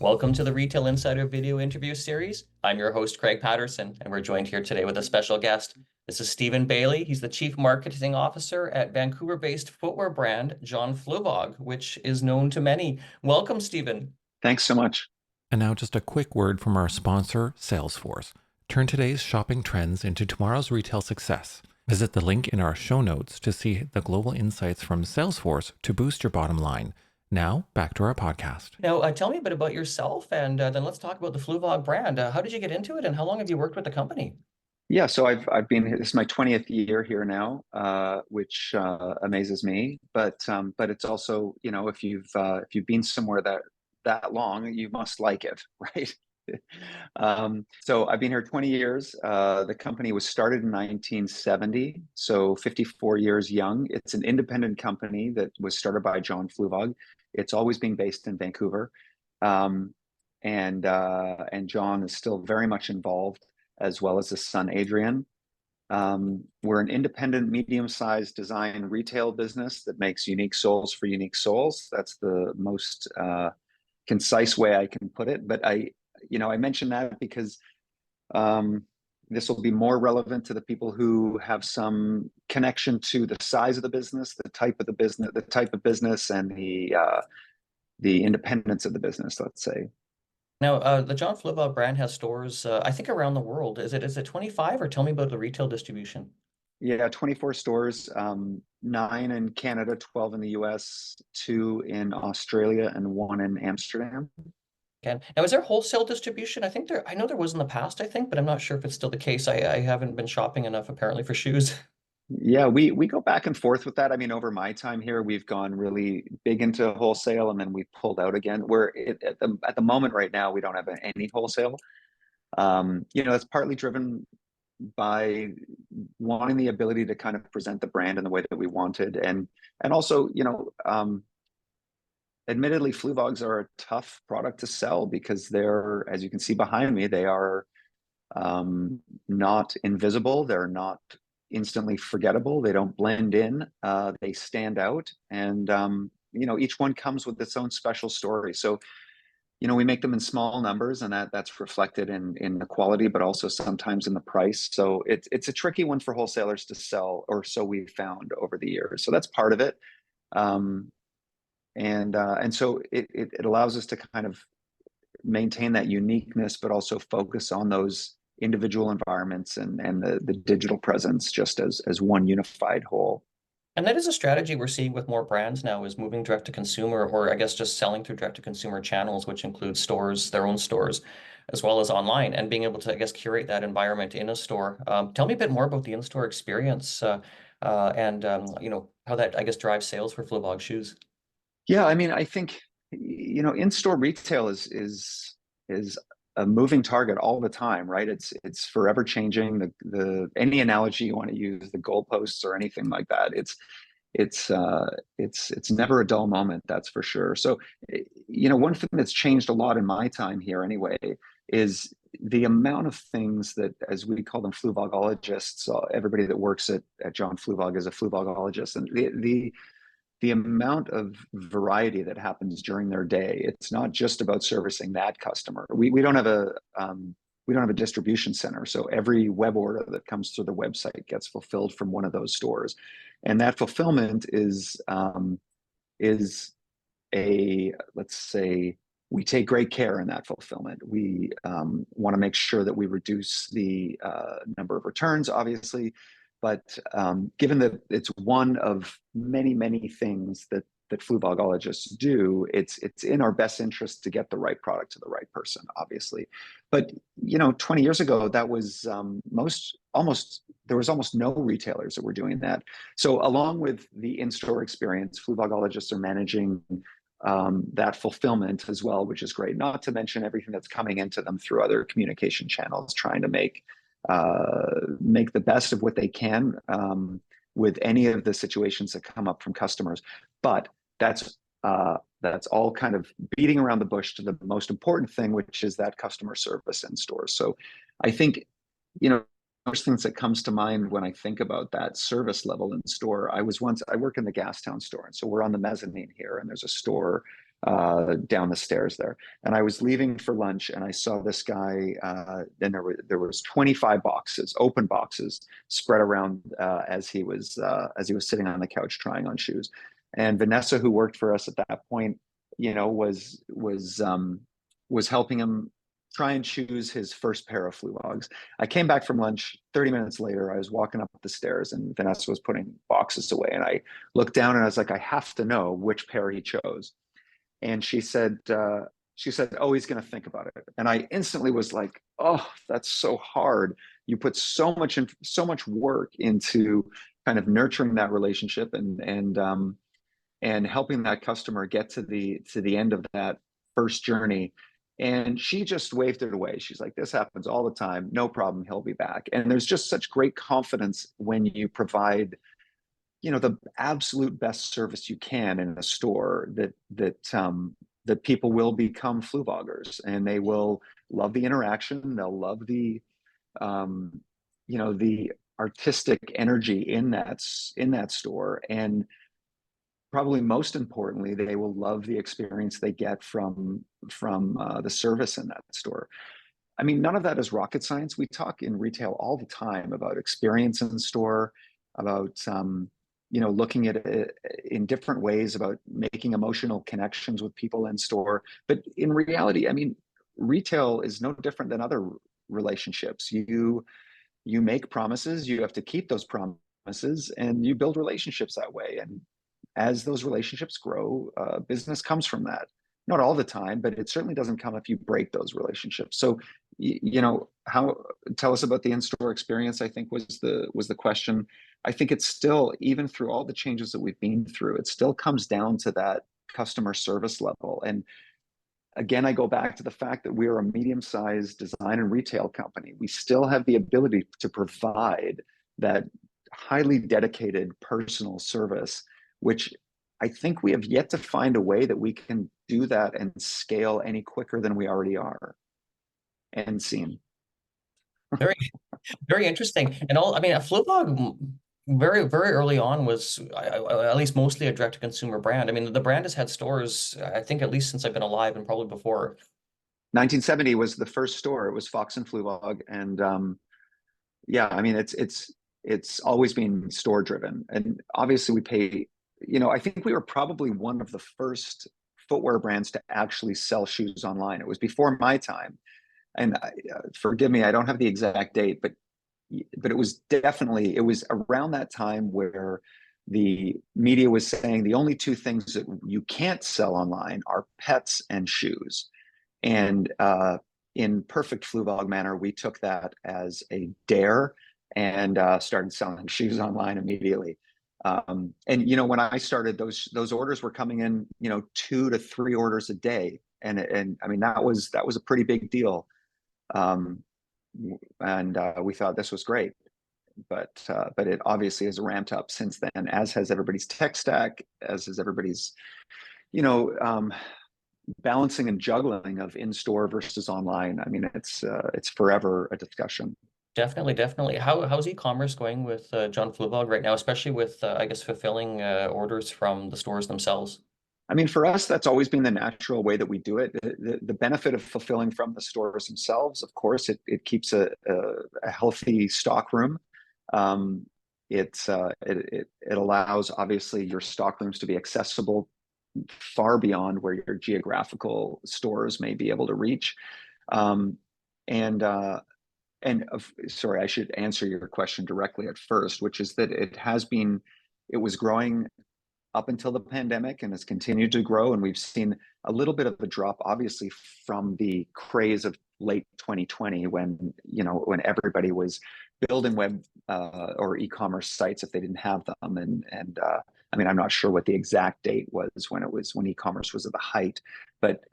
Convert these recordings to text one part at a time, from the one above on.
Welcome to the Retail Insider video interview series. I'm your host, Craig Patterson, and we're joined here today with a special guest. This is Stephen Bailey. He's the Chief Marketing Officer at Vancouver-based footwear brand John Fluevog, which is known to many. Welcome, Stephen. Thanks so much. And now just a quick word from our sponsor, Salesforce. Turn today's shopping trends into tomorrow's retail success. Visit the link in our show notes to see the global insights from Salesforce to boost your bottom line. Now, back to our podcast. Now, tell me a bit about yourself, and then let's talk about the Fluevog brand. How did you get into it, and how long have you worked with the company? Yeah, so I've been here. This is my 20th year here now, which amazes me. But it's also, if you've been somewhere that long, you must like it, right? So I've been here 20 years. The company was started in 1970, so 54 years young. It's an independent company that was started by John Fluevog. It's always been based in Vancouver, and John is still very much involved, as well as his son Adrian. We're an independent, medium-sized design retail business that makes unique soles for unique soles. That's the most concise way I can put it. But I mention that because this will be more relevant to the people who have some connection to the size of the business, the type of business, and the independence of the business, let's say. Now, the John Fluevog brand has stores, I think, around the world. Is it 25, or tell me about the retail distribution? Yeah, 24 stores, 9 in Canada, 12 in the US, 2 in Australia, and 1 in Amsterdam. Okay. Now, is there wholesale distribution? I know there was in the past, but I'm not sure if it's still the case. I haven't been shopping enough, apparently, for shoes. Yeah, we go back and forth with that. I mean, over my time here, we've gone really big into wholesale, and then we pulled out again. At the moment right now, we don't have any wholesale. That's partly driven by wanting the ability to kind of present the brand in the way that we wanted, and also, admittedly, Fluevogs are a tough product to sell because they're, as you can see behind me, they are not invisible. They're not instantly forgettable. They don't blend in. They stand out, and each one comes with its own special story. So, we make them in small numbers, and that's reflected in the quality, but also sometimes in the price. So it's a tricky one for wholesalers to sell, or so we've found over the years. So that's part of it. And so it allows us to kind of maintain that uniqueness, but also focus on those individual environments and the digital presence just as one unified whole. And that is a strategy we're seeing with more brands now, is moving direct to consumer, or I guess just selling through direct to consumer channels, which include stores, their own stores, as well as online, and being able to, I guess, curate that environment in a store. Tell me a bit more about the in-store experience, and how that, I guess, drives sales for Fluevog Shoes. Yeah, I mean, I think in-store retail is a moving target all the time, right? It's forever changing. Any analogy you want to use, the goalposts or anything like that, it's never a dull moment, that's for sure. So, one thing that's changed a lot in my time here anyway is the amount of things that, as we call them, Fluvogologists, everybody that works at John Fluevog is a Fluvogologist, and the amount of variety that happens during their day. It's not just about servicing that customer. We don't have a distribution center, so every web order that comes through the website gets fulfilled from one of those stores, and that fulfillment is let's say, we take great care in that fulfillment. We want to make sure that we reduce the number of returns, obviously. But given that it's one of many, many things that Fluvogologists do, it's in our best interest to get the right product to the right person, obviously. But 20 years ago, that was there was almost no retailers that were doing that. So along with the in-store experience, Fluvogologists are managing that fulfillment as well, which is great. Not to mention everything that's coming into them through other communication channels, trying to make the best of what they can with any of the situations that come up from customers. But that's all kind of beating around the bush to the most important thing, which is that customer service in stores. So I think, first things that comes to mind when I think about that service level in store, I work in the Gastown store, and so we're on the mezzanine here, and there's a store down the stairs there. And I was leaving for lunch, and I saw this guy. Then there was 25 boxes, open boxes, spread around as he was sitting on the couch trying on shoes. And Vanessa, who worked for us at that point, was helping him try and choose his first pair of Fluevogs. I came back from lunch. 30 minutes later, I was walking up the stairs, and Vanessa was putting boxes away. And I looked down, and I was like, I have to know which pair he chose. And she said, oh, he's going to think about it. And I instantly was like, oh, that's so hard. You put so much work into kind of nurturing that relationship and helping that customer get to the end of that first journey. And she just waved it away. She's like, this happens all the time. No problem. He'll be back. And there's just such great confidence when you provide, the absolute best service you can in a store, that people will become Fluevogers, and they will love the interaction. They'll love the artistic energy in that store. And probably most importantly, they will love the experience they get from the service in that store. I mean, none of that is rocket science. We talk in retail all the time about experience in store, about looking at it in different ways, about making emotional connections with people in store. But in reality, I mean, retail is no different than other relationships. You make promises, you have to keep those promises, and you build relationships that way. And as those relationships grow, business comes from that. Not all the time, but it certainly doesn't come if you break those relationships. So, tell us about the in-store experience, I think was the question. I think it's still, even through all the changes that we've been through, it still comes down to that customer service level. And again, I go back to the fact that we are a medium-sized design and retail company. We still have the ability to provide that highly dedicated personal service, which I think we have yet to find a way that we can do that and scale any quicker than we already are. And scene. Very, very interesting. And Fluvog very, very early on was at least mostly a direct-to-consumer brand. I mean, the brand has had stores, I think, at least since I've been alive, and probably before. 1970 was the first store. It was Fox and Fluevog, and yeah, I mean, it's always been store driven, and obviously we pay. I think we were probably one of the first footwear brands to actually sell shoes online. It was before my time, and forgive me, I don't have the exact date, but it was around that time where the media was saying the only two things that you can't sell online are pets and shoes. And in perfect Fluevog manner, we took that as a dare and started selling shoes online immediately. And when I started, those orders were coming in, 2 to 3 orders a day, and I mean that was a pretty big deal. And we thought this was great, but it obviously has ramped up since then, as has everybody's tech stack, as has everybody's, balancing and juggling of in-store versus online. I mean, it's forever a discussion. Definitely, definitely. How's e-commerce going with John Fluevog right now, especially with I guess fulfilling orders from the stores themselves? I mean, for us, that's always been the natural way that we do it. The benefit of fulfilling from the stores themselves, of course, it keeps a healthy stock room. It allows, obviously, your stock rooms to be accessible far beyond where your geographical stores may be able to reach. Sorry, I should answer your question directly at first, which is that it was growing up until the pandemic and has continued to grow. And we've seen a little bit of a drop, obviously, from the craze of late 2020 when everybody was building web or e-commerce sites if they didn't have them. And I mean, I'm not sure what the exact date was when e-commerce was at the height, but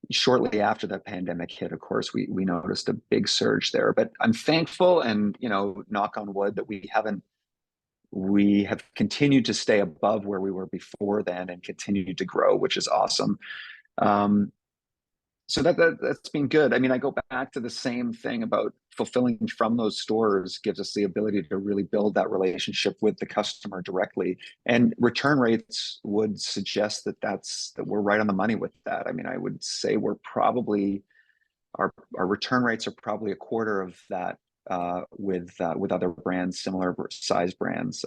shortly after the pandemic hit, of course, we noticed a big surge there. But I'm thankful, and knock on wood, that we have continued to stay above where we were before then and continued to grow, which is awesome. So that's been good. I mean, I go back to the same thing about fulfilling from those stores gives us the ability to really build that relationship with the customer directly. And return rates would suggest that we're right on the money with that. I mean, I would say we're probably our return rates are probably a quarter of that with other brands, similar size brands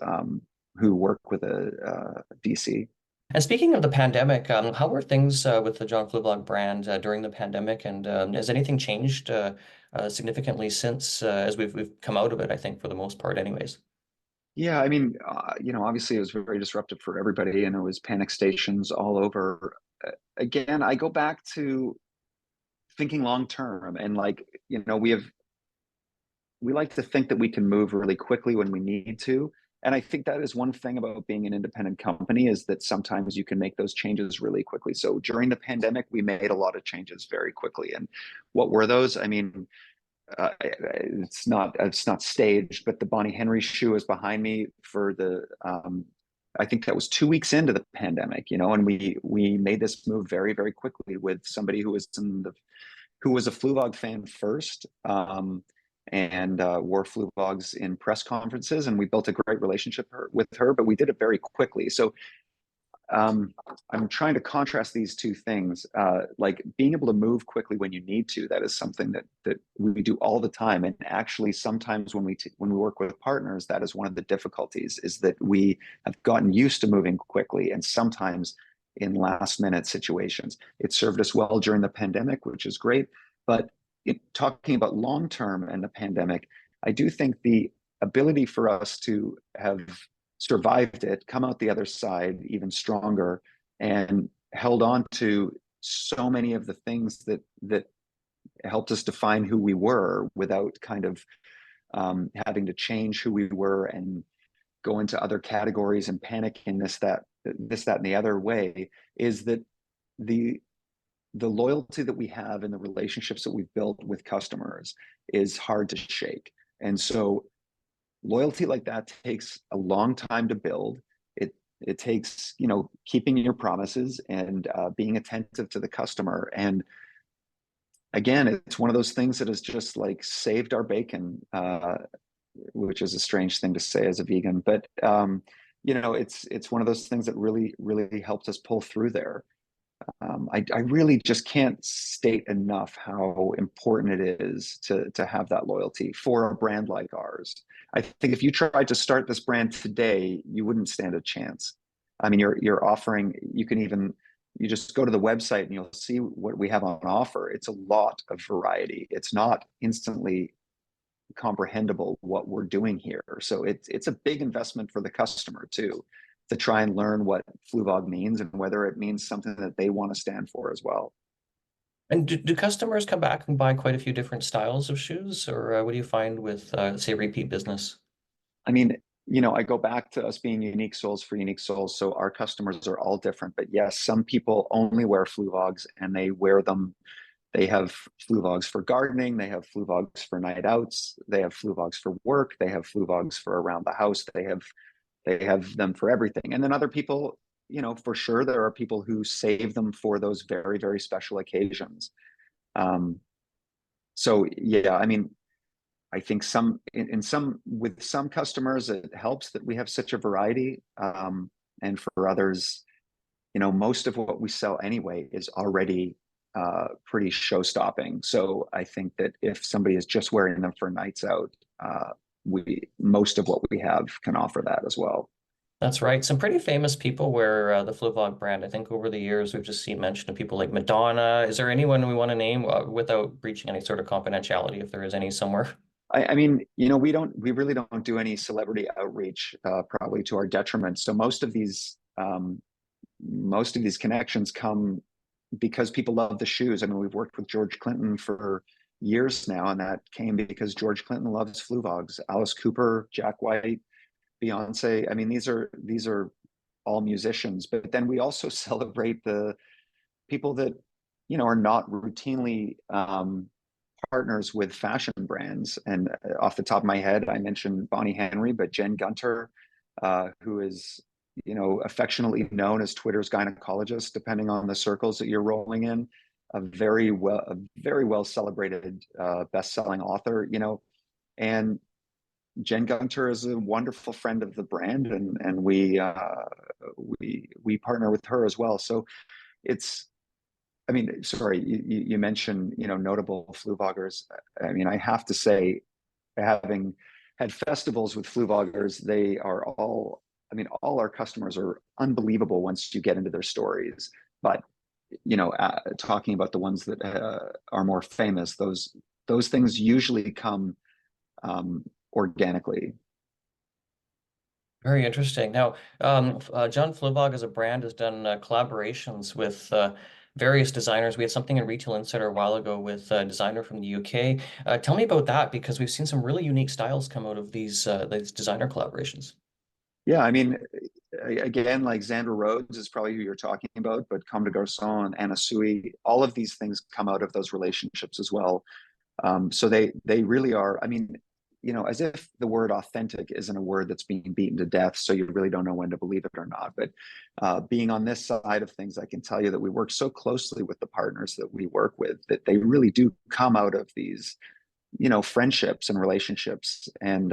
who work with a DC. And speaking of the pandemic, how were things with the John Fluevog brand during the pandemic? And has anything changed significantly since as we've come out of it, I think, for the most part, anyways? Yeah, I mean, obviously it was very disruptive for everybody, and it was panic stations all over. Again, I go back to thinking long term, and like, we like to think that we can move really quickly when we need to. And I think that is one thing about being an independent company is that sometimes you can make those changes really quickly. So during the pandemic, we made a lot of changes very quickly. And what were those? I mean, it's not staged, but the Bonnie Henry shoe is behind me for the I think that was 2 weeks into the pandemic, and we made this move very, very quickly with somebody who was a Fluvog fan first, and wore Fluvogs in press conferences, and we built a great relationship with her, but we did it very quickly. So I'm trying to contrast these two things, like being able to move quickly when you need to. That is something that we do all the time, and actually sometimes when we work with partners, that is one of the difficulties, is that we have gotten used to moving quickly, and sometimes in last minute situations. It served us well during the pandemic, which is great, but talking about long term and the pandemic, I do think the ability for us to have survived it, come out the other side even stronger, and held on to so many of the things that helped us define who we were without kind of having to change who we were and go into other categories and panic in this, that, and the other way, is that the loyalty that we have and the relationships that we've built with customers is hard to shake. And so loyalty like that takes a long time to build. It takes, keeping your promises and being attentive to the customer. And again, it's one of those things that has just like saved our bacon, which is a strange thing to say as a vegan, but it's one of those things that really, really helped us pull through there. I really just can't state enough how important it is to have that loyalty for a brand like ours. I think if you tried to start this brand today, you wouldn't stand a chance. I mean, you're offering, you just go to the website and you'll see what we have on offer. It's a lot of variety. It's not instantly comprehensible what we're doing here. So it's a big investment for the customer too, to try and learn what Fluvog means and whether it means something that they want to stand for as well. And do customers come back and buy quite a few different styles of shoes, or what do you find with, say, repeat business? I mean, I go back to us being unique souls for unique souls. So our customers are all different. But yes, some people only wear Fluvogs and they wear them. They have Fluvogs for gardening. They have Fluvogs for night outs. They have Fluvogs for work. They have Fluvogs for around the house. They have them for everything. And then other people, for sure, there are people who save them for those very, very special occasions. So yeah, I mean, I think with some customers, it helps that we have such a variety. And for others, most of what we sell anyway is already pretty show-stopping. So I think that if somebody is just wearing them for nights out, most of what we have can offer that as well. That's right. Some pretty famous people wear the Fluevog brand. I think over the years we've just seen mention of people like Madonna. Is there anyone we want to name without breaching any sort of confidentiality, if there is any somewhere? I mean, we really don't do any celebrity outreach, probably to our detriment. So most of these connections come because people love the shoes. I mean, we've worked with George Clinton for years now, and that came because George Clinton loves Fluvogs. Alice Cooper, Jack White, Beyonce. I mean, these are all musicians, but then we also celebrate the people that are not routinely partners with fashion brands. And off the top of my head, I mentioned Bonnie Henry, but Jen Gunter, who is affectionately known as Twitter's gynecologist, depending on the circles that you're rolling in. a very well celebrated best-selling author, you know, and Jen Gunter is a wonderful friend of the brand, and we partner with her as well. So it's, I mean, sorry, you mentioned, you know, notable Fluvogers. I mean, I have to say, having had festivals with Fluvogers, they are all, I mean, all our customers are unbelievable once you get into their stories. But, you know, talking about the ones that are more famous, those things usually come organically. Very interesting. Now, John Fluevog as a brand has done collaborations with various designers. We had something in Retail Insider a while ago with a designer from the UK. Tell me about that, because we've seen some really unique styles come out of these designer collaborations. Yeah, I mean, again, like Xander Rhodes is probably who you're talking about, but Comme des Garçons and Anna Sui, all of these things come out of those relationships as well. So they really are. I mean, you know, as if the word authentic isn't a word that's being beaten to death, so you really don't know when to believe it or not. But being on this side of things, I can tell you that we work so closely with the partners that we work with that they really do come out of these, you know, friendships and relationships. And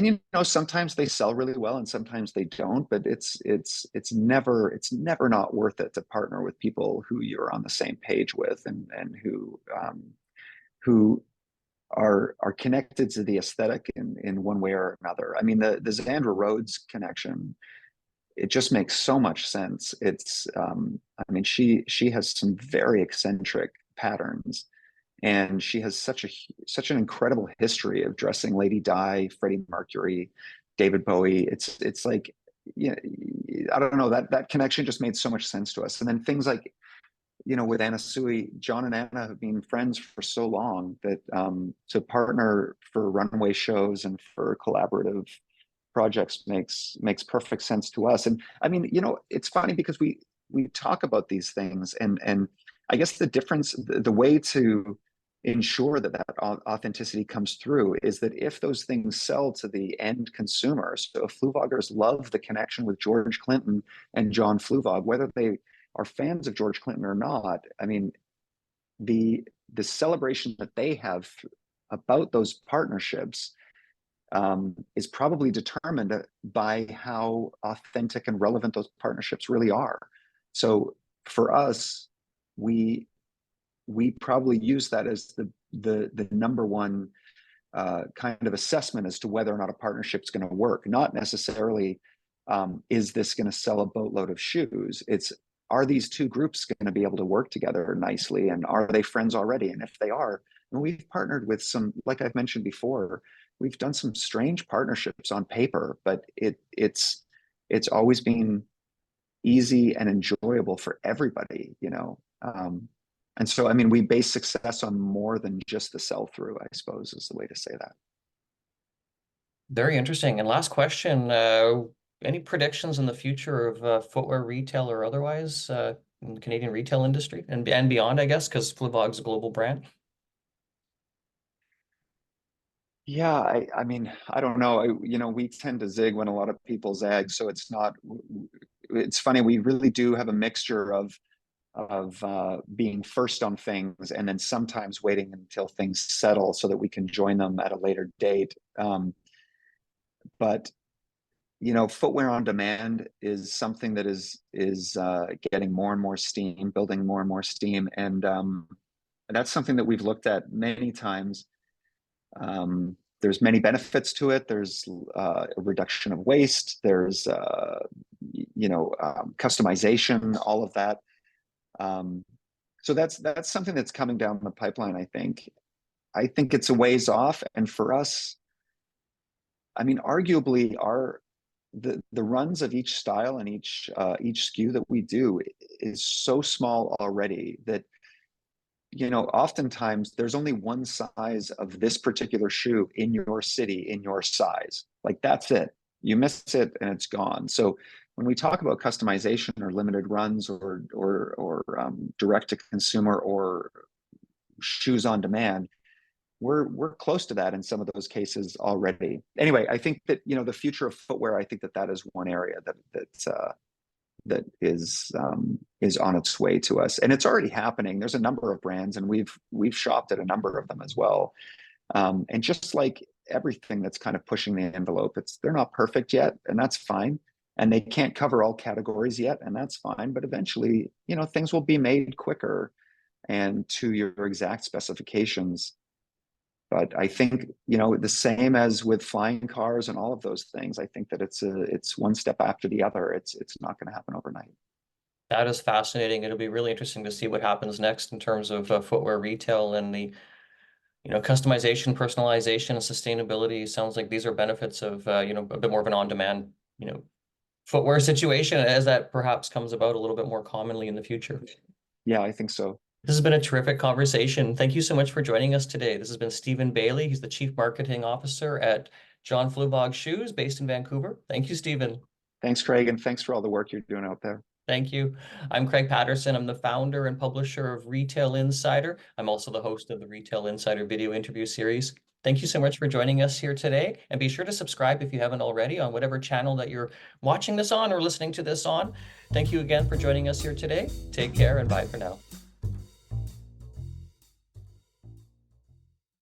you know, sometimes they sell really well and sometimes they don't, but it's never not worth it to partner with people who you're on the same page with, and who are connected to the aesthetic in one way or another. I mean, the Xandra Rhodes connection, it just makes so much sense. It's I mean, she has some very eccentric patterns, and she has such an incredible history of dressing Lady Di, Freddie Mercury, David Bowie. It's like, yeah, I don't know, that connection just made so much sense to us. And then things like, you know, with Anna Sui, John and Anna have been friends for so long that to partner for runway shows and for collaborative projects makes perfect sense to us. And I mean, you know, it's funny because we talk about these things, and I guess the difference, the way to ensure that authenticity comes through is that if those things sell to the end consumer, so if Fluvogers love the connection with George Clinton and John Fluvog, whether they are fans of George Clinton or not, I mean, the celebration that they have about those partnerships is probably determined by how authentic and relevant those partnerships really are. So for us, we probably use that as the number one kind of assessment as to whether or not a partnership is going to work. Not necessarily is this going to sell a boatload of shoes. It's, are these two groups going to be able to work together nicely, and are they friends already? And if they are, and we've partnered with some, like I've mentioned before, we've done some strange partnerships on paper, but it's always been easy and enjoyable for everybody, you know. And so, I mean, we base success on more than just the sell through, I suppose, is the way to say that. Very interesting. And last question, any predictions in the future of footwear retail or otherwise in the Canadian retail industry and beyond, I guess, because Fluevog's a global brand? Yeah, I mean, I don't know. You know, we tend to zig when a lot of people zag, so it's not. It's funny. We really do have a mixture of being first on things, and then sometimes waiting until things settle so that we can join them at a later date. But you know, footwear on demand is something that is getting more and more steam, building more and more steam, and that's something that we've looked at many times. There's many benefits to it. There's a reduction of waste. There's you know, customization, all of that. So that's something that's coming down the pipeline. I think it's a ways off, and for us, I mean, arguably the runs of each style and each SKU that we do is so small already that, you know, oftentimes there's only one size of this particular shoe in your city, in your size. Like, that's it. You miss it and it's gone. So when we talk about customization or limited runs or direct to consumer or shoes on demand, we're close to that in some of those cases already. Anyway, I think that, you know, the future of footwear, I think that is one area that is on its way to us, and it's already happening. There's a number of brands, and we've shopped at a number of them as well. And just like everything that's kind of pushing the envelope, they're not perfect yet, and that's fine. And they can't cover all categories yet, and that's fine. But eventually, things will be made quicker and to your exact specifications. But I think, the same as with flying cars and all of those things, I think that it's one step after the other. It's not going to happen overnight. That is fascinating. It'll be really interesting to see what happens next in terms of footwear retail and the customization, personalization, and sustainability. Sounds like these are benefits of a bit more of an on-demand footwear situation, as that perhaps comes about a little bit more commonly in the future. Yeah, I think so. This has been a terrific conversation. Thank you so much for joining us today. This has been Stephen Bailey. He's the Chief Marketing Officer at John Fluevog Shoes, based in Vancouver. Thank you, Stephen. Thanks, Craig, and thanks for all the work you're doing out there. Thank you. I'm Craig Patterson. I'm the founder and publisher of Retail Insider. I'm also the host of the Retail Insider video interview series. Thank you so much for joining us here today. And be sure to subscribe if you haven't already on whatever channel that you're watching this on or listening to this on. Thank you again for joining us here today. Take care and bye for now.